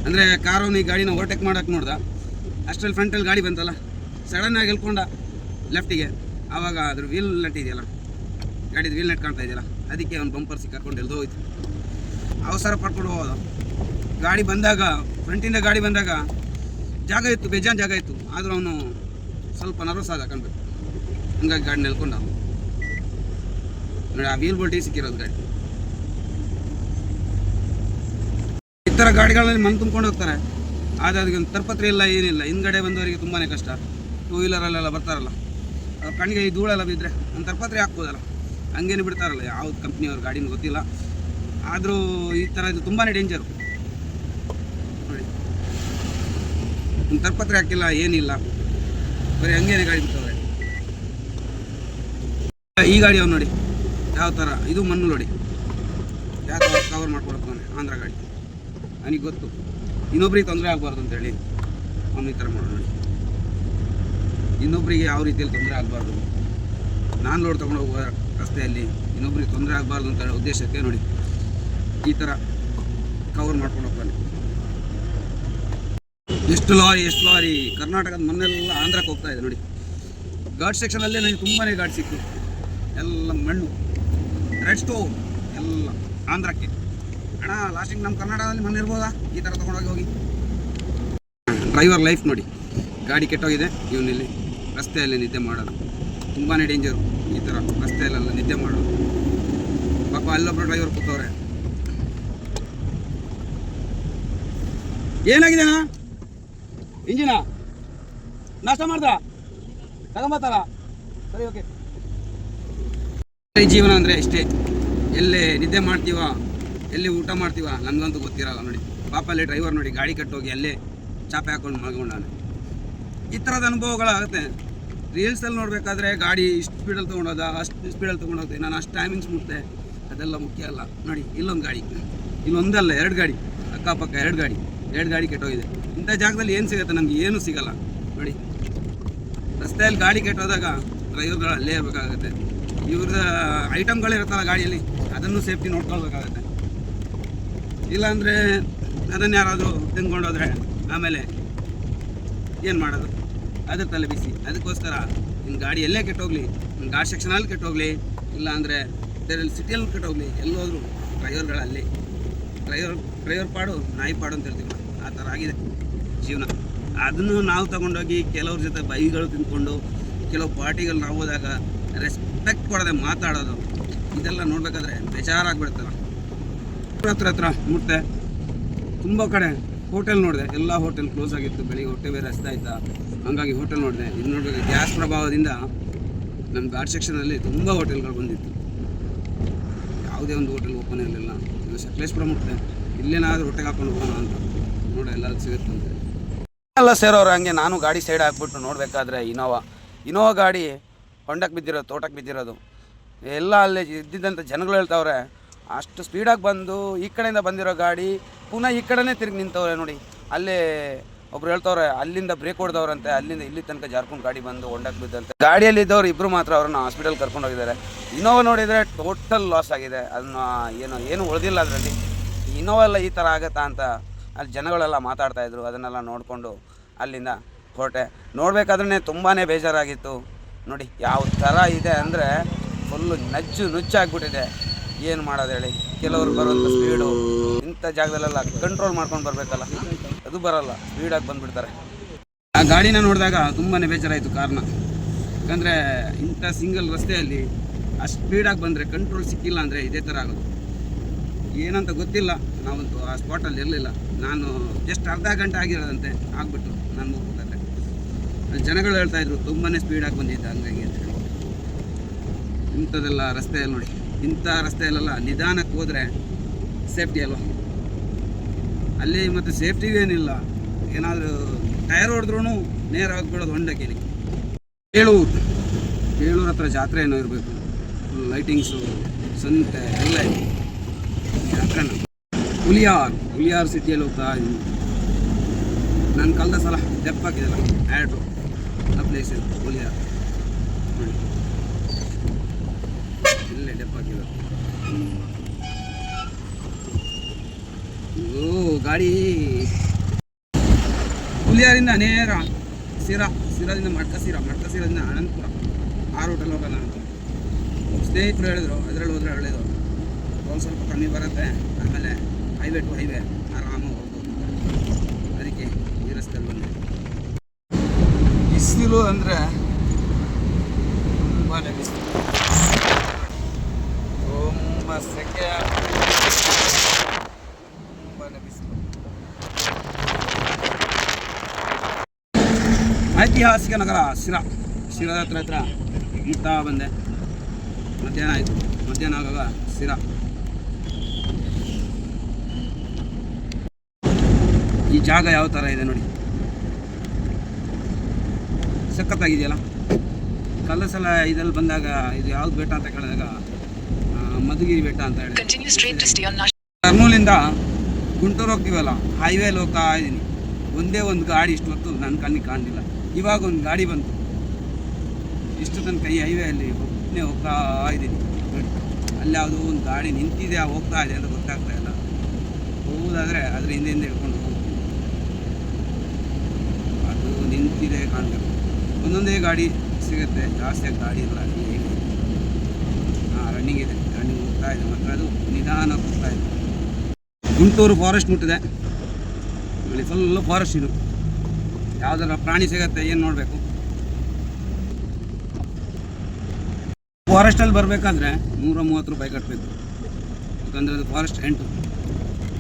ಅಂದರೆ ಕಾರವನು ಈ ಗಾಡಿನ ಓವರ್ಟೇಕ್ ಮಾಡೋಕ್ಕೆ ನೋಡ್ದ, ಅಷ್ಟರಲ್ಲಿ ಫ್ರಂಟಲ್ಲಿ ಗಾಡಿ ಬಂತಲ್ಲ, ಸಡನ್ನಾಗಿ ಎಲ್ಕೊಂಡ ಲೆಫ್ಟಿಗೆ. ಆವಾಗ ಅದ್ರ ವೀಲ್ ನಟ್ ಇದೆಯಲ್ಲ, ಗಾಡಿದು ವೀಲ್ ನಟ್ ಕಾಣ್ತಾ ಇದೆಯಲ್ಲ, ಅದಕ್ಕೆ ಅವ್ನು ಬಂಪರ್ ಸಿಕ್ಕಾಕೊಂಡು ಎಲ್ದೋ ಹೋಯ್ತು. ಅವಸರ ಪಡ್ಕೊಂಡು ಹೋಗೋದು. ಗಾಡಿ ಬಂದಾಗ, ಫ್ರಂಟಿಂದ ಗಾಡಿ ಬಂದಾಗ ಜಾಗ ಇತ್ತು, ಬೇಜಾನ್ ಜಾಗ ಇತ್ತು. ಆದರೂ ಅವನು ಸ್ವಲ್ಪ ನರ್ವಸ್ ಆದ ಕಾಣ್ಬೇಕು, ಹಂಗಾಗಿ ಗಾಡಿ ನೆಲ್ಕೊಂಡ. ನೋಡಿ, ಆ ವೀಲ್ ಬೋಲ್ಟಿಗೆ ಸಿಕ್ಕಿರೋದು ಗಾಡಿ. ಈ ಥರ ಗಾಡಿಗಳಲ್ಲಿ ಮಣ್ಣು ತುಂಬ್ಕೊಂಡು ಹೋಗ್ತಾರೆ. ಆದರೆ ಅದಕ್ಕೆ ಒಂದು ತರ್ಪತ್ರೆ ಇಲ್ಲ, ಏನಿಲ್ಲ. ಹಿಂದ್ಗಡೆ ಬಂದವರಿಗೆ ತುಂಬಾ ಕಷ್ಟ. 2 ವೀಲರಲ್ಲೆಲ್ಲ ಬರ್ತಾರಲ್ಲ, ಅವ್ರ ಕಣ್ಣಿಗೆ ಈ ಧೂಳೆಲ್ಲ ಬಿದ್ದರೆ ಒಂದು ತರ್ಪತ್ರೆ ಹಾಕ್ಬೋದಲ್ಲ, ಹಂಗೇನು ಬಿಡ್ತಾರಲ್ಲ. ಯಾವ್ದು ಕಂಪ್ನಿಯವ್ರ ಗಾಡಿನೂ ಗೊತ್ತಿಲ್ಲ, ಆದರೂ ಈ ಥರ ಇದು ತುಂಬಾ ಡೇಂಜರು. ನೋಡಿ, ಒಂದು ತರ್ಪತ್ರೆ ಹಾಕಿಲ್ಲ, ಏನಿಲ್ಲ, ಬರೀ ಹಂಗೇನೆ ಗಾಡಿ ಬಿಡ್ತವ್ರೆ. ಈ ಗಾಡಿ ಅವ್ನು ನೋಡಿ ಯಾವ ಥರ, ಇದು ಮಣ್ಣು ನೋಡಿ ಯಾವ ಥರ ಕವರ್ ಮಾಡ್ಕೊಳಕ್ತಾನೆ. ಆಂಧ್ರ ಗಾಡಿ, ನನಗೆ ಗೊತ್ತು ಇನ್ನೊಬ್ರಿಗೆ ತೊಂದರೆ ಆಗಬಾರ್ದು ಅಂತೇಳಿ ಅವನು ಈ ಥರ ಮಾಡೋಣ. ನೋಡಿ, ಇನ್ನೊಬ್ಬರಿಗೆ ಯಾವ ರೀತಿಯಲ್ಲಿ ತೊಂದರೆ ಆಗಬಾರ್ದು, ನಾನು ಲೋಡ್ ತೊಗೊಂಡು ಹೋಗುವ ರಸ್ತೆಯಲ್ಲಿ ಇನ್ನೊಬ್ರಿಗೆ ತೊಂದರೆ ಆಗಬಾರ್ದು ಅಂತ ಉದ್ದೇಶಕ್ಕೆ ನೋಡಿ ಈ ಥರ ಕವರ್ ಮಾಡ್ಕೊಂಡು ಹೋಗ್ತಾನೆ. ಎಷ್ಟು ಲಾರಿ ಕರ್ನಾಟಕದ ಮನೆಲ್ಲ ಆಂಧ್ರಕ್ಕೆ ಹೋಗ್ತಾ ಇದೆ ನೋಡಿ. ಘಾಟ್ ಸೆಕ್ಷನಲ್ಲೇ ನನಗೆ ತುಂಬಾ ಗಾಡಿ ಸಿಕ್ತು. ಎಲ್ಲ ಮಣ್ಣು, ರೆಡ್ ಸ್ಟೋನ್ ಎಲ್ಲ ಆಂಧ್ರಕ್ಕೆ. ಅಣ್ಣ ಲಾಸ್ಟಿಗೆ ನಮ್ಮ ಕರ್ನಾಟಕದಲ್ಲಿ ಮಣ್ಣು ಇರ್ಬೋದಾ ಈ ಥರ ತೊಗೊಂಡೋಗಿ ಹೋಗಿ. ಡ್ರೈವರ್ ಲೈಫ್ ನೋಡಿ, ಗಾಡಿ ಕೆಟ್ಟೋಗಿದೆ, ಇವನಿಲ್ಲಿ ರಸ್ತೆಯಲ್ಲಿ ನಿದ್ದೆ ಮಾಡೋದು ತುಂಬಾ ಡೇಂಜರು. ಈ ಥರ ರಸ್ತೆಯಲ್ಲೆಲ್ಲ ನಿದ್ದೆ ಮಾಡೋದು. ಪಾಪ ಅಲ್ಲೊಬ್ಬರು ಡ್ರೈವರ್ ಕೂತವ್ರೆ. ಏನಾಗಿದೆನಾ ಇಂಜಿನ ನಾಷ್ಟ ಮಾಡ್ದ ತಗೊಂಬತ್ತಾರ? ಸರಿ, ಓಕೆ. ಜೀವನ ಅಂದರೆ ಇಷ್ಟೇ. ಎಲ್ಲಿ ನಿದ್ದೆ ಮಾಡ್ತೀವ, ಎಲ್ಲಿ ಊಟ ಮಾಡ್ತೀವ ನಮಗಂತೂ ಗೊತ್ತಿರಲ್ಲ ನೋಡಿ. ಪಾಪ ಅಲ್ಲಿ ಡ್ರೈವರ್ ನೋಡಿ ಗಾಡಿ ಕಟ್ಟೋಗಿ ಅಲ್ಲೇ ಚಾಪೆ ಹಾಕೊಂಡು ಮಲ್ಕೊಂಡಾನೆ. ಈ ಥರದ ಅನುಭವಗಳಾಗುತ್ತೆ. ರೀಲ್ಸಲ್ಲಿ ನೋಡಬೇಕಾದ್ರೆ ಗಾಡಿ ಇಷ್ಟು ಸ್ಪೀಡಲ್ಲಿ ತೊಗೊಂಡೋದ, ಅಷ್ಟು ಸ್ಪೀಡಲ್ಲಿ ತೊಗೊಂಡೋದೆ, ನಾನು ಅಷ್ಟು ಟೈಮಿಂಗ್ಸ್ ಮುಟ್ದೆ, ಅದೆಲ್ಲ ಮುಖ್ಯ ಅಲ್ಲ. ನೋಡಿ ಇಲ್ಲೊಂದು ಗಾಡಿ, ಇಲ್ಲೊಂದಲ್ಲ 2 ಗಾಡಿ, ಅಕ್ಕಪಕ್ಕ 2 ಗಾಡಿ ಕೆಟ್ಟೋಗಿದೆ. ಇಂಥ ಜಾಗದಲ್ಲಿ ಏನು ಸಿಗುತ್ತೆ? ನಮ್ಗೆ ಏನೂ ಸಿಗಲ್ಲ ನೋಡಿ. ರಸ್ತೆಯಲ್ಲಿ ಗಾಡಿ ಕೆಟ್ಟೋದಾಗ ಡ್ರೈವರ್ಗಳು ಅಲ್ಲೇ ಇರಬೇಕಾಗುತ್ತೆ. ಇವ್ರದ್ದು ಐಟಮ್ಗಳಿರುತ್ತಲ್ಲ ಗಾಡಿಯಲ್ಲಿ, ಅದನ್ನು ಸೇಫ್ಟಿ ನೋಡ್ಕೊಳ್ಬೇಕಾಗತ್ತೆ. ಇಲ್ಲಾಂದರೆ ಅದನ್ನು ಯಾರಾದರೂ ತಿಂದ್ಕೊಂಡೋದ್ರೆ ಆಮೇಲೆ ಏನು ಮಾಡೋದು? ಅದ್ರ ತಲೆ ಬಿಸಿ. ಅದಕ್ಕೋಸ್ಕರ ನಿನ್ನ ಗಾಡಿ ಎಲ್ಲೇ ಕೆಟ್ಟೋಗ್ಲಿ, ನಿನ್ನ ಗಾಡಿ ಸೆಕ್ಷನಲ್ಲಿ ಕೆಟ್ಟೋಗ್ಲಿ, ಇಲ್ಲ ಅಂದರೆ ಬೇರೆ ಸಿಟಿಯಲ್ಲಿ ಕೆಟ್ಟೋಗ್ಲಿ, ಎಲ್ಲೋದ್ರು ಡ್ರೈವರ್ಗಳಲ್ಲಿ ಡ್ರೈವರ್ ಪಾಡು ನಾಯಿ ಪಾಡು ಅಂತ ಹೇಳ್ತೀವಿ. ಆ ಥರ ಆಗಿದೆ ಜೀವನ. ಅದನ್ನು ನಾವು ತಗೊಂಡೋಗಿ ಕೆಲವ್ರ ಜೊತೆ ಬೈಗಳು ತಿಂದ್ಕೊಂಡು ಕೆಲವು ಪಾರ್ಟಿಗಳು ನಾವು ಹೋದಾಗ ರೆಸ್ಪೆಕ್ಟ್ ಕೊಡದೆ ಮಾತಾಡೋದು, ಇದೆಲ್ಲ ನೋಡಬೇಕಾದ್ರೆ ಬೇಜಾರಾಗ್ಬಿಡ್ತಲ್ಲ. ಹತ್ರ ಮುಟ್ಟೆ ತುಂಬ ಕಡೆ ಹೋಟೆಲ್ ನೋಡಿದೆ, ಎಲ್ಲ ಹೋಟೆಲ್ ಕ್ಲೋಸ್ ಆಗಿತ್ತು. ಬೆಳಿಗ್ಗೆ ಹೊಟ್ಟೆ ಬೇರೆ ಹಸ್ತಾಯ್ತಾ, ಹಂಗಾಗಿ ಹೋಟೆಲ್ ನೋಡಿದೆ. ಇದು ನೋಡಬೇಕು, ಗ್ಯಾಸ್ ಪ್ರಭಾವದಿಂದ ನಮ್ಮ ಗಾರ್ಡ್ ಸೆಕ್ಷನಲ್ಲಿ ತುಂಬ ಹೋಟೆಲ್ಗಳು ಬಂದಿತ್ತು. ಯಾವುದೇ ಒಂದು ಹೋಟೆಲ್ ಓಪನ್ ಇರಲಿಲ್ಲ. ಇದು ಸಕಲೇಶ್ಪುರ ಮುಟ್ಟಿದೆ, ಇಲ್ಲೇನಾದರೂ ಹೊಟ್ಟೆಗೆ ಹಾಕೊಂಡು ಹೋಗೋಣ ಅಂತ ನೋಡಿ, ಎಲ್ಲರಿಗೂ ಸಿಗುತ್ತಂತೆ. ಎಲ್ಲ ಸೇರೋರು ಹಂಗೆ ನಾನು ಗಾಡಿ ಸೈಡ್ ಹಾಕ್ಬಿಟ್ಟು ನೋಡಬೇಕಾದ್ರೆ ಇನೋವಾ ಗಾಡಿ ಹೊಂಡಕ್ಕೆ ಬಿದ್ದಿರೋದು, ತೋಟಕ್ಕೆ ಬಿದ್ದಿರೋದು. ಎಲ್ಲ ಅಲ್ಲೇ ಇದ್ದಿದ್ದಂಥ ಜನಗಳು ಹೇಳ್ತಾವ್ರೆ, ಅಷ್ಟು ಸ್ಪೀಡಾಗಿ ಬಂದು ಈ ಕಡೆಯಿಂದ ಬಂದಿರೋ ಗಾಡಿ ಪುನಃ ಈ ಕಡೆನೇ ತಿರುಗಿ ನಿಂತವ್ರೆ ನೋಡಿ. ಅಲ್ಲೇ ಒಬ್ರು ಹೇಳ್ತವ್ರೆ, ಅಲ್ಲಿಂದ ಬ್ರೇಕ್ ಹೊಡೆದವ್ರಂತೆ, ಅಲ್ಲಿಂದ ಇಲ್ಲಿ ತನಕ ಜಾರ್ಕೊಂಡು ಗಾಡಿ ಬಂದು ಹೊಂಡಕ್ಕೆ ಬಿದ್ದಂತೆ. ಗಾಡಿಯಲ್ಲಿ ಇದ್ದವ್ರು ಇಬ್ಬರು ಮಾತ್ರ ಅವ್ರನ್ನ ಹಾಸ್ಪಿಟಲ್ ಕರ್ಕೊಂಡು ಹೋಗಿದ್ದಾರೆ. ಇನೋವಾ ನೋಡಿದರೆ ಟೋಟಲ್ ಲಾಸ್ ಆಗಿದೆ. ಅದನ್ನು ಏನು ಉಳಿದಿಲ್ಲ ಅದರಲ್ಲಿ. ಇನೋವಾ ಎಲ್ಲ ಈ ಥರ ಆಗುತ್ತಾ ಅಂತ ಅಲ್ಲಿ ಜನಗಳೆಲ್ಲ ಮಾತಾಡ್ತಾಯಿದ್ರು. ಅದನ್ನೆಲ್ಲ ನೋಡಿಕೊಂಡು ಅಲ್ಲಿಂದ ಹೊರಟೆ. ನೋಡಬೇಕಾದ್ರೆ ತುಂಬಾ ಬೇಜಾರಾಗಿತ್ತು ನೋಡಿ. ಯಾವ ಥರ ಇದೆ ಅಂದರೆ ಫುಲ್ಲು ನುಚ್ಚಾಗ್ಬಿಟ್ಟಿದೆ. ಏನು ಮಾಡೋದು ಹೇಳಿ? ಕೆಲವರು ಬರುವಂಥ ಸ್ಪೀಡು ಇಂಥ ಜಾಗದಲ್ಲೆಲ್ಲ ಕಂಟ್ರೋಲ್ ಮಾಡ್ಕೊಂಡು ಬರಬೇಕಲ್ಲ, ಅದು ಬರೋಲ್ಲ, ಸ್ಪೀಡಾಗಿ ಬಂದುಬಿಡ್ತಾರೆ. ಆ ಗಾಡಿನ ನೋಡಿದಾಗ ತುಂಬಾ ಬೇಜಾರಾಯಿತು ಕಾರಣ. ಯಾಕಂದರೆ ಇಂಥ ಸಿಂಗಲ್ ರಸ್ತೆಯಲ್ಲಿ ಅಷ್ಟು ಸ್ಪೀಡಾಗಿ ಬಂದರೆ ಕಂಟ್ರೋಲ್ ಸಿಕ್ಕಿಲ್ಲ ಅಂದರೆ ಇದೇ ಥರ ಆಗೋದು. ಏನಂತ ಗೊತ್ತಿಲ್ಲ, ನಾವಂತೂ ಆ ಸ್ಪಾಟಲ್ಲಿ ಇರಲಿಲ್ಲ. ನಾನು ಜಸ್ಟ್ ಅರ್ಧ ಗಂಟೆ ಆಗಿರೋದಂತೆ ಆಗಿಬಿಟ್ಟು ನಾನು ಹೋಗ್ಬೇಕಾದ್ರೆ ಜನಗಳು ಹೇಳ್ತಾಯಿದ್ರು ತುಂಬಾ ಸ್ಪೀಡಾಗಿ ಬಂದಿದ್ದೆ ಹಂಗಾಗಿ ಅಂತ ಹೇಳಿ. ಇಂಥದ್ದೆಲ್ಲ ರಸ್ತೆಯಲ್ಲಿ ನೋಡಿ, ಇಂಥ ರಸ್ತೆಯಲ್ಲೆಲ್ಲ ನಿಧಾನಕ್ಕೆ ಹೋದರೆ ಸೇಫ್ಟಿ ಅಲ್ವ? ಅಲ್ಲಿ ಮತ್ತು ಸೇಫ್ಟಿಗೂ ಏನಿಲ್ಲ. ಏನಾದರೂ ಟೈರ್ ಹೊಡೆದ್ರೂ ನೇರ ಆಗಿಬಿಡೋದು ಹೊಂಡಕ್ಕೆ. ಏಳೂರು ಹತ್ರ ಜಾತ್ರೆ ಏನೋ ಇರಬೇಕು, ಲೈಟಿಂಗ್ಸು, ಸಂತೆ ಎಲ್ಲ ಇದೆ. ಜಾತ್ರೆನ ಹುಲಿಯಾರ್ ಸಿಟಿಯಲ್ಲಿ ಹೋಗ್ತಾ ಇದ್ದೀನಿ. ನನ್ನ ಕಳೆದ ಸಲ ಡೆಪ್ ಹಾಕಿದೆಲ್ಲ ಆ್ಯಡ್ರು, ಆ ಪ್ಲೇಸ್ ಇದೆ ಹುಲಿಯಾರ್ ನೋಡಿ, ಇಲ್ಲೇ ಡೆಪ್ ಹಾಕಿದ್ರು. ಗಾಡಿ ಹುಲಿಯಾರಿಂದ ನೇರ ಸಿರಾದಿಂದ ಮಡ್ಕಸಿರದಿಂದ ಅನಂತಪುರ ಆ ರೂಟಲ್ಲಿ ಹೋಗೋಣ ಅಂತ ಸ್ನೇಹಿತರು ಹೇಳಿದ್ರು. ಅದರಲ್ಲಿ ಹೋದ್ರೆ ಒಳ್ಳೆಯದು, ಒಂದು ಸ್ವಲ್ಪ ಕಮ್ಮಿ ಬರುತ್ತೆ, ಆಮೇಲೆ ಹೈವೇ ಟು ಹೈವೇ ಆರಾಮಾಗಿ ಹೋಗ್ಬೋದು. ಅದಕ್ಕೆ ಈ ರಸ್ತೆಯಲ್ಲಿ ಬಂದೆ. ಬಿಸಿಲು ಅಂದರೆ ತುಂಬಾ ಬಿಸಿಲು, ತುಂಬ ಸೆಕೆ, ತುಂಬಾ ಬಿಸಿಲು. ಐತಿಹಾಸಿಕ ನಗರ ಶಿರಾದ ಹತ್ರ ಮುಟ್ತಾ ಬಂದೆ. ಮಧ್ಯಾಹ್ನ ಆಯಿತು. ಮಧ್ಯಾಹ್ನ ಆಗುವಾಗ ಶಿರಾ. ಈ ಜಾಗ ಯಾವ ಥರ ಇದೆ ನೋಡಿ, ಸಖತ್ತಾಗಿದೆಯಲ್ಲ. ಕಳೆದ ಸಲ ಇದಲ್ಲಿ ಬಂದಾಗ ಇದು ಯಾವ್ದು ಬೆಟ್ಟ ಅಂತ ಕೇಳಿದಾಗ ಮಧುಗಿರಿ ಬೆಟ್ಟ ಅಂತ ಹೇಳಿ. ಕರ್ನೂಲಿಂದ ಗುಂಟೂರು ಹೋಗ್ತೀವಲ್ಲ, ಹೈವೇಲಿ ಹೋಗ್ತಾ ಇದ್ದೀನಿ. ಒಂದೇ ಒಂದು ಗಾಡಿ ಇಷ್ಟು ಹೊತ್ತು ನನ್ನ ಕಣ್ಣಿಗೆ ಕಾಣಲಿಲ್ಲ. ಇವಾಗ ಒಂದು ಗಾಡಿ ಬಂತು, ಇಷ್ಟು ತನಕ ಈ ಹೈವೇಯಲ್ಲಿ ಒಬ್ಬನೇ ಹೋಗ್ತಾ ಇದ್ದೀನಿ. ಅಲ್ಲಿ ಯಾವುದೋ ಒಂದು ಗಾಡಿ ನಿಂತಿದೆ, ಹೋಗ್ತಾ ಇದೆ ಅಂತ ಗೊತ್ತಾಗ್ತಾ ಇಲ್ಲ. ಹೋಗೋದಾದರೆ ಅದ್ರ ಹಿಂದೆ ಹಿಡ್ಕೊಂಡು ಹೋಗ್ತೀನಿ. ಅದು ನಿಂತಿದೆ ಕಾಣಬೇಕು. ಒಂದೊಂದೇ ಗಾಡಿ ಸಿಗುತ್ತೆ, ಜಾಸ್ತಿಯಾಗಿ ಗಾಡಿ ಇಲ್ಲ. ರನ್ನಿಂಗ್ ಇದೆ, ರನ್ನಿಂಗ್ ಹೋಗ್ತಾ ಇದೆ, ಮಾತ್ರ ಅದು ನಿಧಾನ ಹೋಗ್ತಾ ಇದೆ. ಗುಂಟೂರು ಫಾರೆಸ್ಟ್ ಮುಟ್ಟಿದೆ ನೋಡಿ, ಫುಲ್ಲು ಫಾರೆಸ್ಟ್ ಇದು. ಯಾವುದಾರ ಪ್ರಾಣಿ ಸಿಗತ್ತೆ, ಏನು ನೋಡಬೇಕು. ಫಾರೆಸ್ಟಲ್ಲಿ ಬರಬೇಕಾದ್ರೆ 130 ರೂಪಾಯಿ ಕಟ್ಟಬೇಕು, ಯಾಕಂದರೆ ಅದು ಫಾರೆಸ್ಟ್ ಎಂಟು.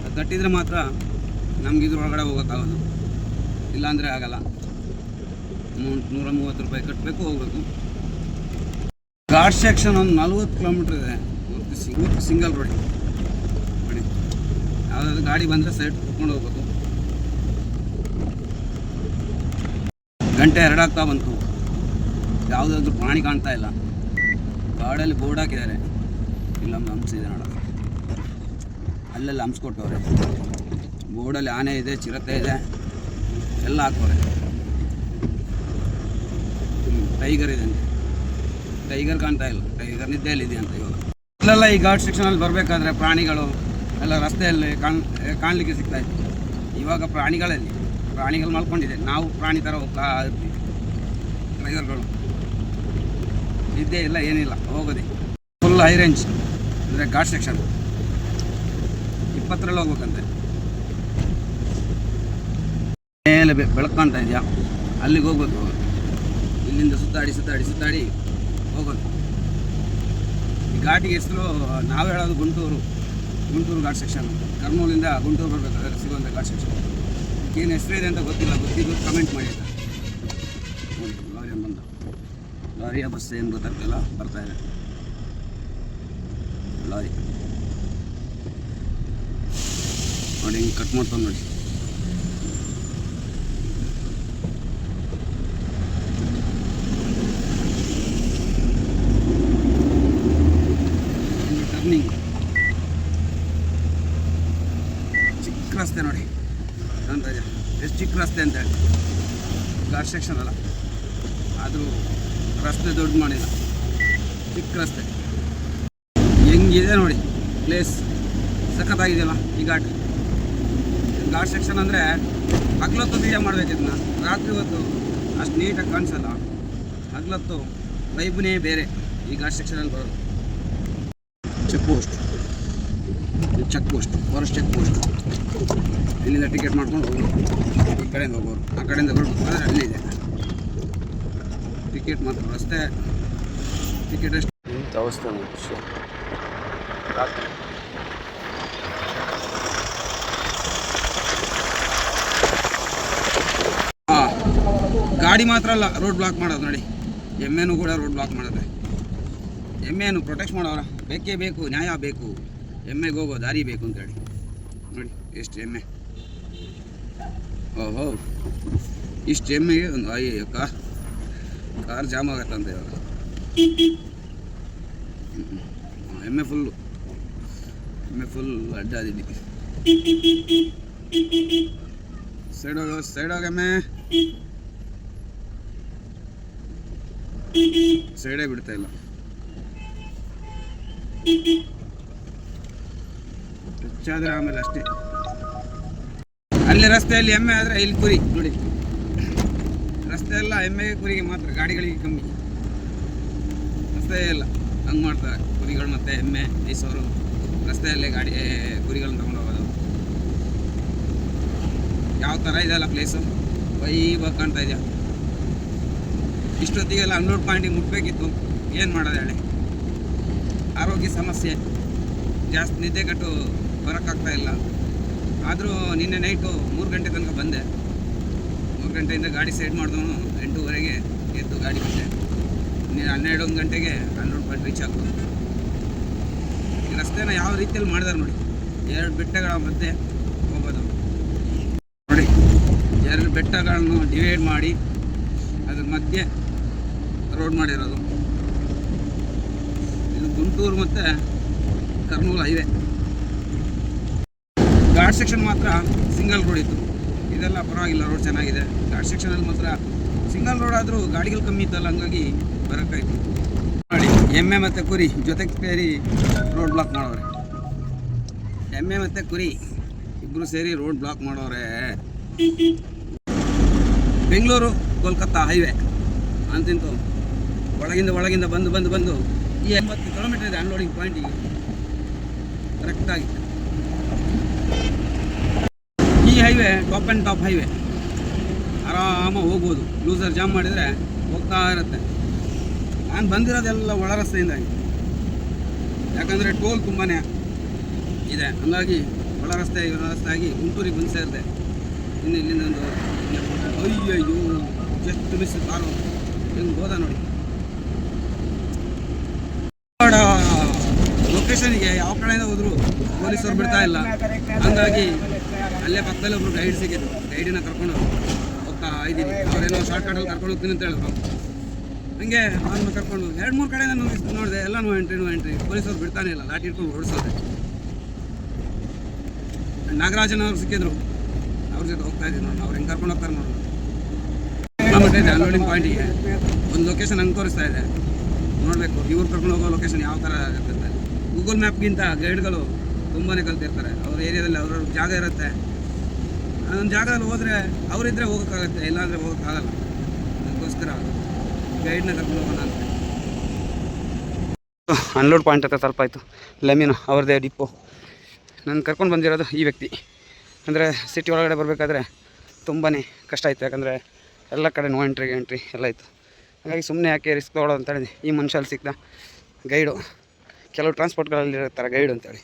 ಅದು ಕಟ್ಟಿದರೆ ಮಾತ್ರ ನಮ್ಗೆ ಇದ್ರ ಒಳಗಡೆ ಹೋಗೋಕ್ಕಾಗೋದು, ಇಲ್ಲಾಂದರೆ ಆಗಲ್ಲ. ಅಮೌಂಟ್ 130 ರೂಪಾಯಿ ಕಟ್ಟಬೇಕು, ಹೋಗಬೇಕು. ಘಾಟ್ ಸೆಕ್ಷನ್ ಒಂದು 40 ಕಿಲೋಮೀಟ್ರ್ ಇದೆ, ಸಿಂಗಲ್ ರೋಡ್ ನೋಡಿ. ಯಾವುದಾದ್ರು ಗಾಡಿ ಬಂದರೆ ಸೈಡ್ ಕುತ್ಕೊಂಡು ಹೋಗ್ಬೇಕು. ಗಂಟೆ 2 ಆಗ್ತಾ ಬಂತು, ಯಾವುದಾದ್ರೂ ಪ್ರಾಣಿ ಕಾಣ್ತಾ ಇಲ್ಲ. ಗಾಡಿಯಲ್ಲಿ ಬೋರ್ಡ್ ಹಾಕಿದ್ದಾರೆ, ಇಲ್ಲೊಂದು ಹಂಪ್ಸ್ ಇದೆ ನೋಡ, ಅಲ್ಲೆಲ್ಲ ಹಂಪ್ಸ್ ಕೊಟ್ಟವ್ರೆ. ಬೋರ್ಡಲ್ಲಿ ಆನೆ ಇದೆ, ಚಿರತೆ ಇದೆ, ಎಲ್ಲ ಹಾಕೋರೆ. ಟೈಗರ್ ಇದೆ ಅಂತೆ, ಟೈಗರ್ ಕಾಣ್ತಾ ಇಲ್ಲ, ಟೈಗರ್ ನಿದ್ದೆಯಲ್ಲಿದೆ ಅಂತ ಇವಾಗ. ಇಲ್ಲೆಲ್ಲ ಈ ಘಾಟ್ ಸೆಕ್ಷನಲ್ಲಿ ಬರಬೇಕಾದ್ರೆ ಪ್ರಾಣಿಗಳು ಎಲ್ಲ ರಸ್ತೆಯಲ್ಲಿ ಕಾಣಲಿಕ್ಕೆ ಸಿಗ್ತಾ ಇತ್ತು. ಇವಾಗ ಪ್ರಾಣಿಗಳು ಮಲ್ಕೊಂಡಿದೆ, ನಾವು ಪ್ರಾಣಿ ಥರ ಹೋಗ್ತಾ ಇರ್ತೀವಿ. ಟೈಗರ್ಗಳು ನಿದ್ದೆ ಇಲ್ಲ, ಏನಿಲ್ಲ, ಹೋಗೋದೆ ಫುಲ್ ಹೈ ರೇಂಜ್. ಅಂದರೆ ಘಾಟ್ ಸೆಕ್ಷನ್ 20ರಲ್ಲಿ ಹೋಗ್ಬೇಕಂತೆ. ಮೇಲೆ ಬೆಳಕು ಕಾಣ್ತಾ ಇದೆಯಾ, ಅಲ್ಲಿಗೆ ಹೋಗ್ಬೇಕು. ಇಲ್ಲಿಂದ ಸುತ್ತಾಡಿ ಹೋಗೋದು. ಈ ಘಾಟಿಗೆ ಹೆಸರು ನಾವು ಹೇಳೋದು ಗುಂಟೂರು ಘಾಟ್ ಸೆಕ್ಷನ್. ಕರ್ನೂಲಿಂದ ಗುಂಟೂರು ಬರಬೇಕಾದ್ರೆ ಸಿಗುವಂಥ ಘಾಟ್ ಸೆಕ್ಷನ್. ಏನು ಹೆಸರು ಇದೆ ಅಂತ ಗೊತ್ತಿಲ್ಲ, ಗೊತ್ತಿದ್ದು ಕಮೆಂಟ್ ಮಾಡಿ. ನೋಡಿ ಲಾರಿ ಬಂದ, ಲಾರಿಯ ಬಸ್ ಏನು ಗೊತ್ತಾಗ್ತಿಲ್ಲ, ಬರ್ತಾ ಇದೆ ಲಾರಿ ನೋಡಿ. ಹಿಂಗೆ ಕಟ್ ಮಾಡ್ತಾನೆ ನೋಡಿ. ಟರ್ನಿಂಗ್ ಚಿಕ್ಕ ರಸ್ತೆ ನೋಡಿ, ಕಾಣ್ತಾ ಇದೆ ಎಷ್ಟು ಚಿಕ್ಕ ರಸ್ತೆ ಅಂತ ಹೇಳಿ. ಘಾಟ್ ಸೆಕ್ಷನ್ ಅಲ್ಲ, ಆದರೂ ರಸ್ತೆ ದೊಡ್ಡ ಮಾಡಿಲ್ಲ, ಚಿಕ್ಕ ರಸ್ತೆ. ಹೆಂಗಿದೆ ನೋಡಿ ಪ್ಲೇಸ್, ಸಖತ್ತಾಗಿದೆಯಲ್ಲ ಈ ಘಾಟ್ ಸೆಕ್ಷನ್. ಅಂದರೆ ಹಗ್ಲೊತ್ತು ವೀಡಿಯೋ ಮಾಡಬೇಕಿದ್ನ, ರಾತ್ರಿ ಹೊತ್ತು ಅಷ್ಟು ನೀಟಾಗಿ ಕಾಣಿಸಲ್ಲ. ಹಗ್ಲೊತ್ತು ವೈಬ್ನೇ ಬೇರೆ ಈ ಘಾಟ್ ಸೆಕ್ಷನಲ್ಲಿ ಬರೋದು. Check post, forest check post. ಇಲ್ಲಿಂದ ಟಿಕೆಟ್ ಮಾಡ್ಕೊಂಡು ಹೋಗೋರು, ಈ ಕಡೆಯಿಂದ ಹೋಗೋರು, ಆ ಕಡೆಯಿಂದ ಹೊರಡ್ಬೇಕಾದ್ರೆ ಅಲ್ಲಿದೆ ಟಿಕೆಟ್. ಮಾತ್ರ ರಸ್ತೆ ಟಿಕೆಟ್ ಎಷ್ಟು ಇಂಥ ಅವಸ್ಥೆ ರಾತ್ರಿ. ಗಾಡಿ ಮಾತ್ರ ಅಲ್ಲ ರೋಡ್ ಬ್ಲಾಕ್ ಮಾಡೋದು ನೋಡಿ. ಎಮ್ಮೆನೂ ಕೂಡ ರೋಡ್ ಬ್ಲಾಕ್ ಮಾಡೋದೆ. ಎಮ್ಮೆಯನ್ನು ಪ್ರೊಟೆಕ್ಟ್ ಮಾಡೋರ, ಬೇಕೇ ಬೇಕು, ನ್ಯಾಯ ಬೇಕು, ಎಮ್ಮೆಗೆ ಹೋಗೋ ದಾರಿ ಬೇಕು ಅಂತೇಳಿ ನೋಡಿ. ಎಷ್ಟು ಎಮ್ಮೆ, ಓಹೋ ಇಷ್ಟು ಎಮ್ಮೆಗೆ ಒಂದು ಕಾರ್ ಜಾಮ್ ಆಗತ್ತಂತ ಇವಾಗ. ಎಮ್ಮೆ ಫುಲ್ ಅಡ್ಡಾದಿದ್ದಿ. ಸೈಡ್ ಹೋಗ ಎಮ್ಮೆ, ಸೈಡೇ ಬಿಡ್ತಾ ಇಲ್ಲ. ಹೆಚ್ಚಾದ್ರೆ ಆಮೇಲೆ ಅಷ್ಟೇ. ಅಲ್ಲಿ ರಸ್ತೆಯಲ್ಲಿ ಎಮ್ಮೆ ಆದರೆ ಇಲ್ಲಿ ಕುರಿ ನೋಡಿ. ರಸ್ತೆ ಎಲ್ಲ ಎಮ್ಮೆಗೆ ಕುರಿಗೆ ಮಾತ್ರ, ಗಾಡಿಗಳಿಗೆ ಕಮ್ಮಿ. ರಸ್ತೆ ಇಲ್ಲ ಹಂಗೆ ಮಾಡ್ತಾರೆ. ಕುರಿಗಳು ಮತ್ತು ಎಮ್ಮೆ ಮೇಯಿಸೋರು ರಸ್ತೆಯಲ್ಲೇ ಕುರಿಗಳನ್ನ ತಗೊಂಡು ಹೋಗೋದು. ಯಾವ ಥರ ಇದೆಯಲ್ಲ ಪ್ಲೇಸು, ವೈಭವ ಕಾಣ್ತಾ ಇದೆಯಾ. ಇಷ್ಟೊತ್ತಿಗೆಲ್ಲ ಅನ್ಲೋಡ್ ಪಾಯಿಂಟಿಗೆ ಮುಟ್ಬೇಕಿತ್ತು, ಏನು ಮಾಡೋದು ಹೇಳಿ. ಆರೋಗ್ಯ ಸಮಸ್ಯೆ ಜಾಸ್ತಿ, ನಿದ್ದೆ ಕಟ್ಟು ಬರೋಕ್ಕಾಗ್ತಾ ಇಲ್ಲ. ಆದರೂ ನಿನ್ನೆ ನೈಟು 3 ಗಂಟೆ ತನಕ ಬಂದೆ. 3 ಗಂಟೆಯಿಂದ ಗಾಡಿ ಸೈಡ್ ಮಾಡಿದವನು 8:30ಗೆ ಎದ್ದು ಗಾಡಿ ಬಂದೆ. 12 ಗಂಟೆಗೆ ಅನ್ಲೋಡ್ ಪಾಯಿಂಟ್ ರೀಚ್ ಆಗ್ಬೋದು. ಈ ರಸ್ತೆನ ಯಾವ ರೀತಿಯಲ್ಲಿ ಮಾಡಿದಾರೆ ನೋಡಿ. 2 ಬೆಟ್ಟಗಳ ಮಧ್ಯೆ ಹೋಗೋದು ನೋಡಿ. 2 ಬೆಟ್ಟಗಳನ್ನು ಡಿವೈಡ್ ಮಾಡಿ ಅದ್ರ ಮಧ್ಯೆ ರೋಡ್ ಮಾಡಿರೋದು. ಇದು ಗುಂಟೂರು ಮತ್ತು ಕರ್ನೂಲ್ ಹೈವೇ. ಘಾಟ್ ಸೆಕ್ಷನ್ ಮಾತ್ರ ಸಿಂಗಲ್ ರೋಡ್ ಇತ್ತು. ಇದೆಲ್ಲ ಪರವಾಗಿಲ್ಲ, ರೋಡ್ ಚೆನ್ನಾಗಿದೆ. ಘಾಟ್ ಸೆಕ್ಷನಲ್ಲಿ ಮಾತ್ರ ಸಿಂಗಲ್ ರೋಡ್ ಆದರೂ ಗಾಡಿಗಳು ಕಮ್ಮಿ ಇತ್ತಲ್ಲ, ಹಂಗಾಗಿ ಬರೋಕ್ಕಾಯ್ತು ನೋಡಿ. ಎಮ್ಮೆ ಮತ್ತು ಕುರಿ ಜೊತೆಗೆ ಸೇರಿ ರೋಡ್ ಬ್ಲಾಕ್ ಮಾಡೋರೆ. ಎಮ್ಮೆ ಮತ್ತು ಕುರಿ ಇಬ್ಬರು ಸೇರಿ ರೋಡ್ ಬ್ಲಾಕ್ ಮಾಡೋರೆ. ಬೆಂಗಳೂರು ಕೋಲ್ಕತ್ತಾ ಹೈವೇ ಅಂತಿಂತು ಒಳಗಿಂದ ಬಂದು ಈ 80 ಕಿಲೋಮೀಟರ್ ಇದೆ ಅನ್ಲೋಡಿಂಗ್ ಪಾಯಿಂಟಿಗೆ ಕರೆಕ್ಟಾಗಿ. ಈ highway top and top highway, ಆರಾಮಾಗಿ ಹೋಗ್ಬೋದು. ಲೂಸರ್ ಜಾಮ್ ಮಾಡಿದರೆ ಹೋಗ್ತಾ ಇರುತ್ತೆ. ನಾನು ಬಂದಿರೋದೆಲ್ಲ ಒಳ ರಸ್ತೆಯಿಂದಾಗಿ, ಯಾಕಂದರೆ ಟೋಲ್ ತುಂಬಾ ಇದೆ. ಹಂಗಾಗಿ ಒಳ ರಸ್ತೆ ಆಗಿ ಗುಂಟೂರಿಗೆ ಬಂದು ಸೇರಿದೆ. ಇನ್ನು ಇಲ್ಲಿಂದ ಒಂದು ಅಯ್ಯಯ್ಯೋ ಜಸ್ಟ್ ಮಿಸ್ ಕಾರು ಹೆಂಗೆ ಹೋದ ನೋಡಿ. ಲೊಕೇಶನ್ಗೆ ಯಾವ ಕಡೆಯಿಂದ ಹೋದ್ರು ಪೊಲೀಸರು ಬಿಡ್ತಾ ಇಲ್ಲ. ಹಂಗಾಗಿ ಅಲ್ಲೇ ಪಕ್ಕದಲ್ಲಿ ಒಬ್ರು ಗೈಡ್ ಸಿಕ್ಕಿದ್ರು. ಗೈಡಿನ ಕರ್ಕೊಂಡು ಹೋಗ್ತಾ ಇದ್ದೀನಿ. ಅವರೇನೋ ಶಾರ್ಟ್ ಕಟಲ್ಲಿ ಕರ್ಕೊಂಡು ಹೋಗ್ತೀನಿ ಅಂತ ಹೇಳಿದ್ರು. ಹಂಗೆ ಅವ್ರನ್ನ ಕರ್ಕೊಂಡು 2-3 ಕಡೆ ನಾನು ನೋಡಿದೆ, ಎಲ್ಲ ನೋ ಎಂಟ್ರಿ. ಪೊಲೀಸರು ಬಿಡ್ತಾನೆ ಇಲ್ಲ, ಲಾಠಿ ಇಟ್ಕೊಂಡು ಓಡಿಸೋದೆ. ನಾಗರಾಜನ್ ಅವ್ರು ಸಿಕ್ಕಿದ್ರು, ಅವ್ರ ಜೊತೆ ಹೋಗ್ತಾ ಇದ್ದೀನಿ ನೋಡಿ. ಅವ್ರು ಹೆಂಗೆ ಕರ್ಕೊಂಡು ಹೋಗ್ತಾರೆ ನೋಡೋದು. ಇದೆ ಅನ್ಲೋಡಿಂಗ್ ಪಾಯಿಂಟಿಗೆ ಒಂದು ಲೊಕೇಶನ್ ಹಂಗೆ ತೋರಿಸ್ತಾ ಇದೆ, ನೋಡಬೇಕು. ಇವ್ರು ಕರ್ಕೊಂಡು ಹೋಗೋ ಲೊಕೇಶನ್ ಯಾವ ಥರ ಇರುತ್ತೆ. ಗೂಗಲ್ ಮ್ಯಾಪ್ಗಿಂತ ಗೈಡ್ಗಳು ತುಂಬಾ ಕಲ್ತಿರ್ತಾರೆ. ಅವ್ರ ಏರಿಯಾದಲ್ಲಿ ಅವ್ರ ಜಾಗ ಇರುತ್ತೆ. ಅದೊಂದು ಜಾಗದಲ್ಲಿ ಹೋದರೆ ಅವರಿದ್ದರೆ ಹೋಗೋಕ್ಕಾಗತ್ತೆ, ಇಲ್ಲಾಂದರೆ ಹೋಗೋಕ್ಕಾಗಲ್ಲ. ಅದಕ್ಕೋಸ್ಕರ ಗೈಡ್ನ ಕರ್ಕೊಂಡು ಹೋಗೋಣ ಅಂತ. ಅನ್ಲೋಡ್ ಪಾಯಿಂಟ್ ಹತ್ರ ಸ್ವಲ್ಪ ಆಯಿತು. ಲೆಮಿನೋ ಅವ್ರದ್ದೇ ಡಿಪೋ. ನಾನು ಕರ್ಕೊಂಡು ಬಂದಿರೋದು ಈ ವ್ಯಕ್ತಿ. ಅಂದರೆ ಸಿಟಿ ಒಳಗಡೆ ಬರಬೇಕಾದ್ರೆ ತುಂಬಾ ಕಷ್ಟ ಆಯಿತು, ಯಾಕಂದರೆ ಎಲ್ಲ ಕಡೆ ನೋ ಎಂಟ್ರಿ ಎಲ್ಲ ಇತ್ತು. ಹಾಗಾಗಿ ಸುಮ್ಮನೆ ಯಾಕೆ ರಿಸ್ಕ್ ತೊಗೊಳ್ಳೋದು ಅಂತೇಳಿ ಈ ಮನುಷ್ಯಲ್ಲಿ ಸಿಕ್ಕಿದ ಗೈಡು. ಕೆಲವು ಟ್ರಾನ್ಸ್ಪೋರ್ಟ್ಗಳಲ್ಲಿ ಇರ್ತಾರೆ ಗೈಡು ಅಂತೇಳಿ,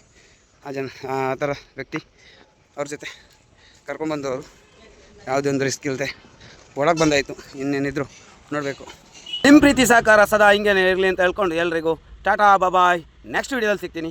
ಆ ಥರ ವ್ಯಕ್ತಿ. ಅವ್ರ ಜೊತೆ ಕರ್ಕೊಂಡ್ಬಂದವರು ಯಾವುದೇ ಒಂದು ರಿಸ್ಕ್ ಇಲ್ಲದೆ ಒಳಗೆ ಬಂದಾಯಿತು. ಇನ್ನೇನಿದ್ರು ನೋಡಬೇಕು. ನಿಮ್ಮ ಪ್ರೀತಿ ಸಹಕಾರ ಸದಾ ಹಿಂಗೇನೆ ಇರಲಿ ಅಂತ ಹೇಳ್ಕೊಂಡು ಎಲ್ರಿಗೂ ಟಾಟಾ ಬಾಯ್. ನೆಕ್ಸ್ಟ್ ವೀಡಿಯೋದಲ್ಲಿ ಸಿಗ್ತೀನಿ.